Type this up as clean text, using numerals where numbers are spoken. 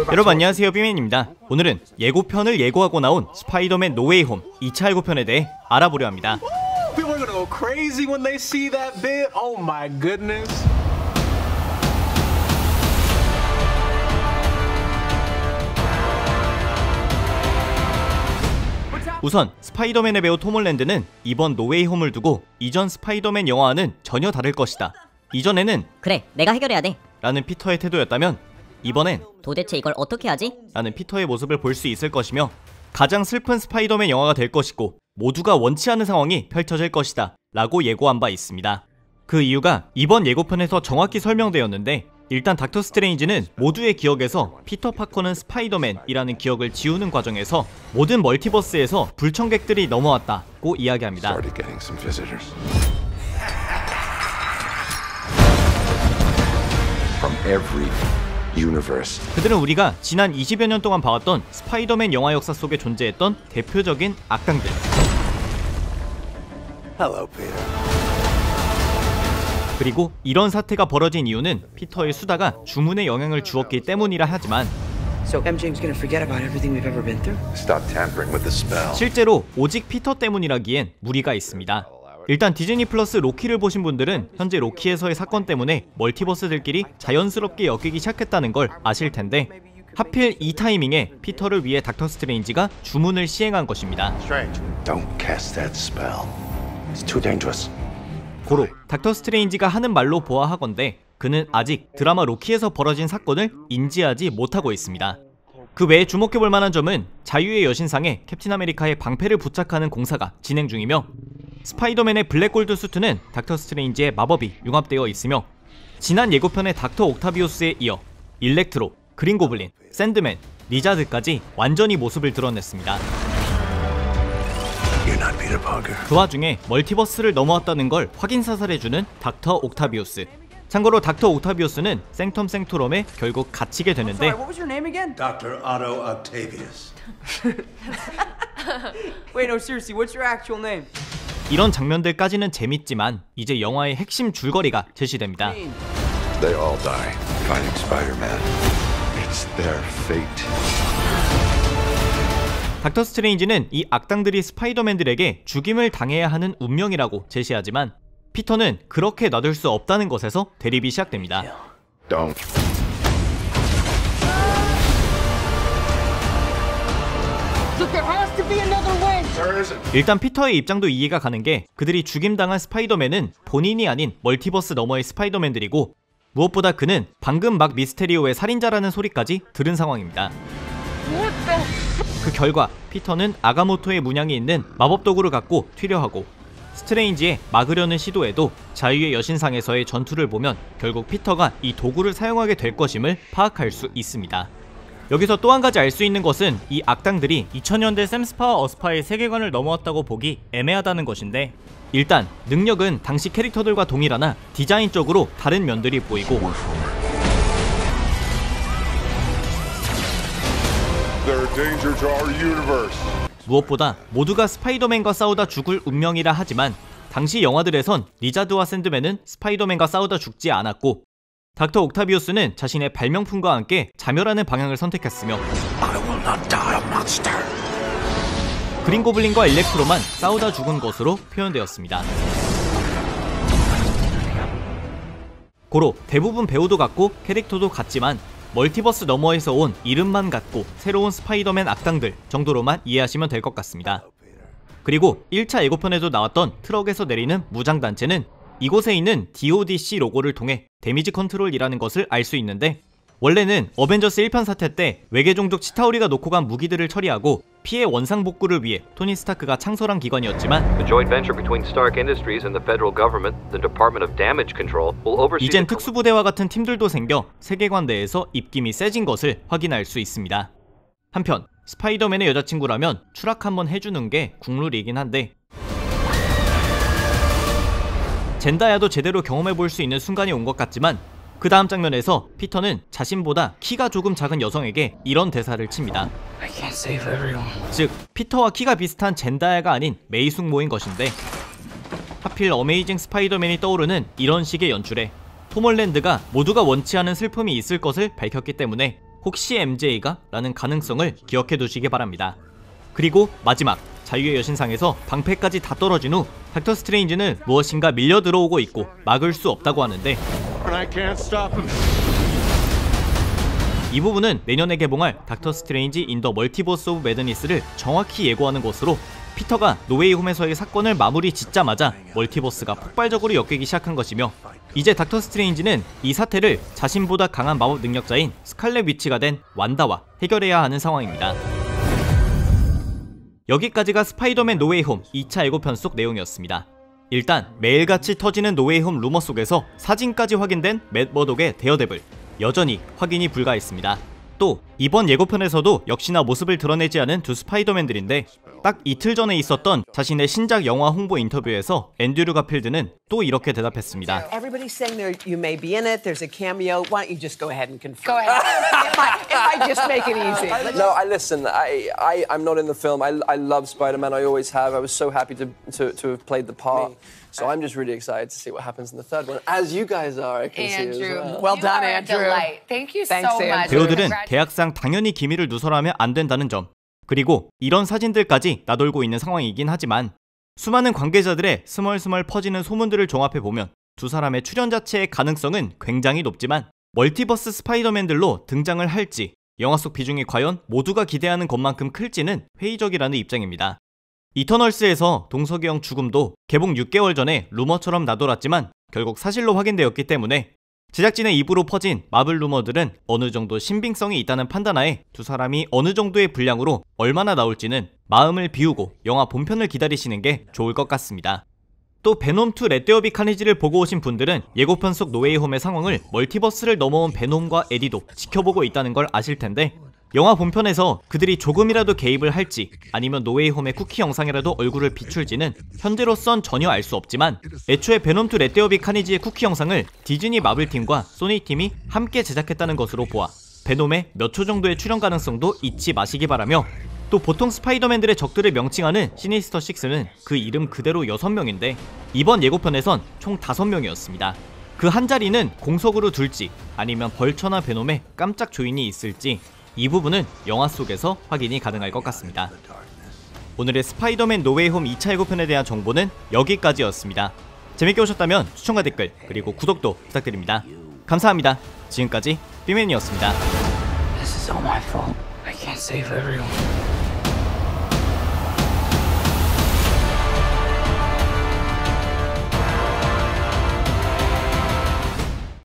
여러분 안녕하세요, 삐맨입니다. 오늘은 예고편을 예고하고 나온 스파이더맨 노웨이 홈 2차 예고편에 대해 알아보려 합니다. 우선 스파이더맨의 배우 톰 홀랜드는 이번 노웨이 홈을 두고 이전 스파이더맨 영화와는 전혀 다를 것이다, 이전에는 그래, 내가 해결해야 돼 라는 피터의 태도였다면 이번엔 도대체 이걸 어떻게 하지? 라는 피터의 모습을 볼 수 있을 것이며 가장 슬픈 스파이더맨 영화가 될 것이고 모두가 원치 않는 상황이 펼쳐질 것이다 라고 예고한 바 있습니다. 그 이유가 이번 예고편에서 정확히 설명되었는데, 일단 닥터 스트레인지는 모두의 기억에서 피터 파커는 스파이더맨이라는 기억을 지우는 과정에서 모든 멀티버스에서 불청객들이 넘어왔다고 이야기합니다. 그들은 우리가 지난 20여 년 동안 봐왔던 스파이더맨 영화 역사 속에 존재했던 대표적인 악당들. 그리고 이런 사태가 벌어진 이유는 피터의 수다가 주문에 영향을 주었기 때문이라 하지만 실제로 오직 피터 때문이라기엔 무리가 있습니다. 일단 디즈니 플러스 로키를 보신 분들은 현재 로키에서의 사건 때문에 멀티버스들끼리 자연스럽게 엮이기 시작했다는 걸 아실 텐데, 하필 이 타이밍에 피터를 위해 닥터 스트레인지가 주문을 시행한 것입니다. 고로 닥터 스트레인지가 하는 말로 보아하건대 그는 아직 드라마 로키에서 벌어진 사건을 인지하지 못하고 있습니다. 그 외에 주목해볼 만한 점은 자유의 여신상에 캡틴 아메리카의 방패를 부착하는 공사가 진행 중이며, 스파이더맨의 블랙골드 수트는 닥터 스트레인지의 마법이 융합되어 있으며, 지난 예고편의 닥터 옥타비우스에 이어 일렉트로, 그린 고블린, 샌드맨, 리자드까지 완전히 모습을 드러냈습니다. 그 와중에 멀티버스를 넘어왔다는 걸 확인사살해주는 닥터 옥타비우스. 참고로 닥터 옥타비우스는 생텀 생토럼에 결국 갇히게 되는데 Dr. Otto Octavius. Wait, no, seriously, what's your actual name? 이런 장면들까지는 재밌지만 이제 영화의 핵심 줄거리가 제시됩니다. They all die fighting Spider-Man. It's their fate. 닥터 스트레인지는 이 악당들이 스파이더맨들에게 죽임을 당해야 하는 운명이라고 제시하지만 피터는 그렇게 놔둘 수 없다는 것에서 대립이 시작됩니다. Don't. 일단 피터의 입장도 이해가 가는 게, 그들이 죽임당한 스파이더맨은 본인이 아닌 멀티버스 너머의 스파이더맨들이고, 무엇보다 그는 방금 막 미스테리오의 살인자라는 소리까지 들은 상황입니다. 그 결과 피터는 아가모토의 문양이 있는 마법 도구를 갖고 튀려 하고, 스트레인지의 막으려는 시도에도 자유의 여신상에서의 전투를 보면 결국 피터가 이 도구를 사용하게 될 것임을 파악할 수 있습니다. 여기서 또 한 가지 알 수 있는 것은 이 악당들이 2000년대 샘스파와 어스파의 세계관을 넘어왔다고 보기 애매하다는 것인데, 일단 능력은 당시 캐릭터들과 동일하나 디자인적으로 다른 면들이 보이고, 무엇보다 모두가 스파이더맨과 싸우다 죽을 운명이라 하지만 당시 영화들에선 리자드와 샌드맨은 스파이더맨과 싸우다 죽지 않았고, 닥터 옥타비우스는 자신의 발명품과 함께 자멸하는 방향을 선택했으며, 그린 고블린과 일렉트로만 싸우다 죽은 것으로 표현되었습니다. 고로 대부분 배우도 같고 캐릭터도 같지만 멀티버스 너머에서 온 이름만 같고 새로운 스파이더맨 악당들 정도로만 이해하시면 될 것 같습니다. 그리고 1차 예고편에도 나왔던 트럭에서 내리는 무장단체는 이곳에 있는 DODC 로고를 통해 데미지 컨트롤이라는 것을 알 수 있는데, 원래는 어벤져스 1편 사태 때 외계종족 치타우리가 놓고 간 무기들을 처리하고 피해 원상 복구를 위해 토니 스타크가 창설한 기관이었지만, 이젠 특수부대와 같은 팀들도 생겨 세계관 내에서 입김이 세진 것을 확인할 수 있습니다. 한편 스파이더맨의 여자친구라면 추락 한번 해주는 게 국룰이긴 한데, 젠다야도 제대로 경험해볼 수 있는 순간이 온 것 같지만, 그 다음 장면에서 피터는 자신보다 키가 조금 작은 여성에게 이런 대사를 칩니다. 즉 피터와 키가 비슷한 젠다야가 아닌 메이숙모인 것인데, 하필 어메이징 스파이더맨이 떠오르는 이런 식의 연출에 톰 홀랜드가 모두가 원치 않은 슬픔이 있을 것을 밝혔기 때문에 혹시 MJ가? 라는 가능성을 기억해 두시기 바랍니다. 그리고 마지막 자유의 여신상에서 방패까지 다 떨어진 후 닥터 스트레인지는 무엇인가 밀려 들어오고 있고 막을 수 없다고 하는데 이 부분은 내년에 개봉할 닥터 스트레인지 인 더 멀티버스 오브 매드니스를 정확히 예고하는 것으로 피터가 노웨이 홈에서의 사건을 마무리 짓자마자 멀티버스가 폭발적으로 엮이기 시작한 것이며 이제 닥터 스트레인지는 이 사태를 자신보다 강한 마법 능력자인 스칼렛 위치가 된 완다와 해결해야 하는 상황입니다. 여기까지가 스파이더맨 노웨이 홈 2차 예고편 속 내용이었습니다. 일단 매일같이 터지는 노웨이 홈 루머 속에서 사진까지 확인된 맷 머독의 데어데블 여전히 확인이 불가했습니다. 또 이번 예고편에서도 역시나 모습을 드러내지 않은 두 스파이더맨들인데 딱 이틀 전에 있었던 자신의 신작 영화 홍보 인터뷰에서 앤드류 가필드는 또 이렇게 대답했습니다. Everybody's saying you may be in it. There's a cameo. Why don't you just go ahead and confirm? Go ahead. if I just make it easy. No, listen. I'm not in the film. I love Spider-Man. I always have. I was so happy to have played the part. So I'm just really excited to see what happens in the third one, as you guys are. I can see as well. Well You done, are a Andrew. delight. Thank you Thanks, so much. 배우들은 계약상 당연히 기밀을 누설하면 안 된다는 점, 그리고 이런 사진들까지 나돌고 있는 상황이긴 하지만 수많은 관계자들의 스멀스멀 퍼지는 소문들을 종합해보면 두 사람의 출연 자체의 가능성은 굉장히 높지만 멀티버스 스파이더맨들로 등장을 할지 영화 속 비중이 과연 모두가 기대하는 것만큼 클지는 회의적이라는 입장입니다. 이터널스에서 동석이 형 죽음도 개봉 6개월 전에 루머처럼 나돌았지만 결국 사실로 확인되었기 때문에 제작진의 입으로 퍼진 마블 루머들은 어느 정도 신빙성이 있다는 판단하에 두 사람이 어느 정도의 분량으로 얼마나 나올지는 마음을 비우고 영화 본편을 기다리시는 게 좋을 것 같습니다. 또 베놈2 렛데어비 카니지를 보고 오신 분들은 예고편 속 노웨이 홈의 상황을 멀티버스를 넘어온 베놈과 에디도 지켜보고 있다는 걸 아실 텐데 영화 본편에서 그들이 조금이라도 개입을 할지 아니면 노웨이 홈의 쿠키 영상이라도 얼굴을 비출지는 현재로선 전혀 알 수 없지만 애초에 베놈2 렛데어비 카니지의 쿠키 영상을 디즈니 마블팀과 소니팀이 함께 제작했다는 것으로 보아 베놈의 몇 초 정도의 출연 가능성도 잊지 마시기 바라며 또 보통 스파이더맨들의 적들을 명칭하는 시니스터6는 그 이름 그대로 6명인데 이번 예고편에선 총 5명이었습니다. 그 한 자리는 공석으로 둘지 아니면 벌처나 베놈의 깜짝 조인이 있을지 이 부분은 영화 속에서 확인이 가능할 것 같습니다. 오늘의 스파이더맨 노웨이 홈 2차 예고편에 대한 정보는 여기까지였습니다. 재밌게 보셨다면 추천과 댓글 그리고 구독도 부탁드립니다. 감사합니다. 지금까지 삐맨이었습니다. This is all my fault. I can't save everyone.